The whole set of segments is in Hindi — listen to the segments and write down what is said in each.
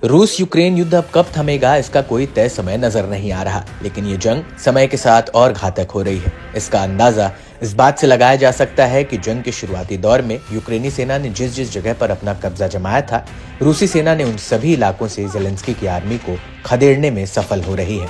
रूस यूक्रेन युद्ध अब कब थमेगा इसका कोई तय समय नजर नहीं आ रहा, लेकिन ये जंग समय के साथ और घातक हो रही है। इसका अंदाजा इस बात से लगाया जा सकता है कि जंग के शुरुआती दौर में यूक्रेनी सेना ने जिस जिस जगह पर अपना कब्जा जमाया था, रूसी सेना ने उन सभी इलाकों से जेलेंस्की की आर्मी को खदेड़ने में सफल हो रही है।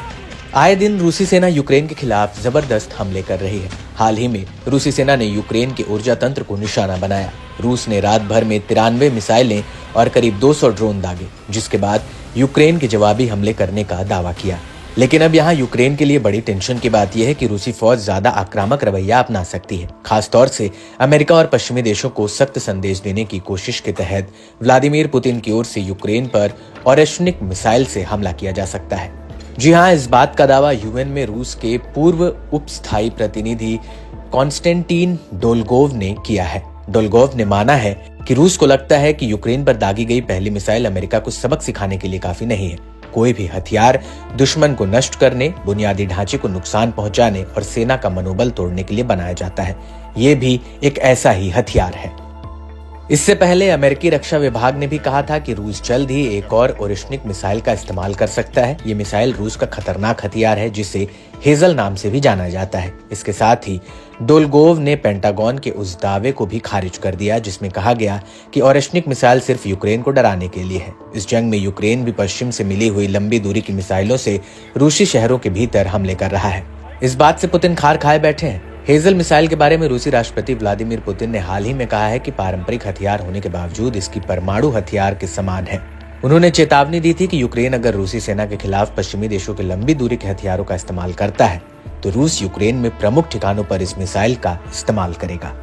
आए दिन रूसी सेना यूक्रेन के खिलाफ जबरदस्त हमले कर रही है। हाल ही में रूसी सेना ने यूक्रेन के ऊर्जा तंत्र को निशाना बनाया। रूस ने रात भर में 93 मिसाइलें और करीब 200 ड्रोन दागे, जिसके बाद यूक्रेन के जवाबी हमले करने का दावा किया। लेकिन अब यहाँ यूक्रेन के लिए बड़ी टेंशन की बात यह है कि रूसी फौज ज्यादा आक्रामक रवैया अपना सकती है। खासतौर से अमेरिका और पश्चिमी देशों को सख्त संदेश देने की कोशिश के तहत व्लादिमीर पुतिन की ओर से यूक्रेन पर ऑरेशनिक मिसाइल से हमला किया जा सकता है। जी हाँ, इस बात का दावा यूएन में रूस के पूर्व उप स्थायी प्रतिनिधि कॉन्स्टेंटीन डोलगोव ने किया है। डोलगोव ने माना है कि रूस को लगता है कि यूक्रेन पर दागी गई पहली मिसाइल अमेरिका को सबक सिखाने के लिए काफी नहीं है। कोई भी हथियार दुश्मन को नष्ट करने, बुनियादी ढांचे को नुकसान पहुंचाने और सेना का मनोबल तोड़ने के लिए बनाया जाता है। ये भी एक ऐसा ही हथियार है। इससे पहले अमेरिकी रक्षा विभाग ने भी कहा था कि रूस जल्द ही एक और ओरेशनिक मिसाइल का इस्तेमाल कर सकता है। ये मिसाइल रूस का खतरनाक हथियार है, जिसे हेजल नाम से भी जाना जाता है। इसके साथ ही डोलगोव ने पेंटागन के उस दावे को भी खारिज कर दिया जिसमें कहा गया कि ओरेशनिक मिसाइल सिर्फ यूक्रेन को डराने के लिए है। इस जंग में यूक्रेन भी पश्चिम से मिली हुई लंबी दूरी की मिसाइलों से रूसी शहरों के भीतर हमले कर रहा है। इस बात से पुतिन खार खाए बैठे हैं। हेजल मिसाइल के बारे में रूसी राष्ट्रपति व्लादिमीर पुतिन ने हाल ही में कहा है कि पारंपरिक हथियार होने के बावजूद इसकी परमाणु हथियार के समान है। उन्होंने चेतावनी दी थी कि यूक्रेन अगर रूसी सेना के खिलाफ पश्चिमी देशों के लंबी दूरी के हथियारों का इस्तेमाल करता है तो रूस यूक्रेन में प्रमुख ठिकानों पर इस मिसाइल का इस्तेमाल करेगा।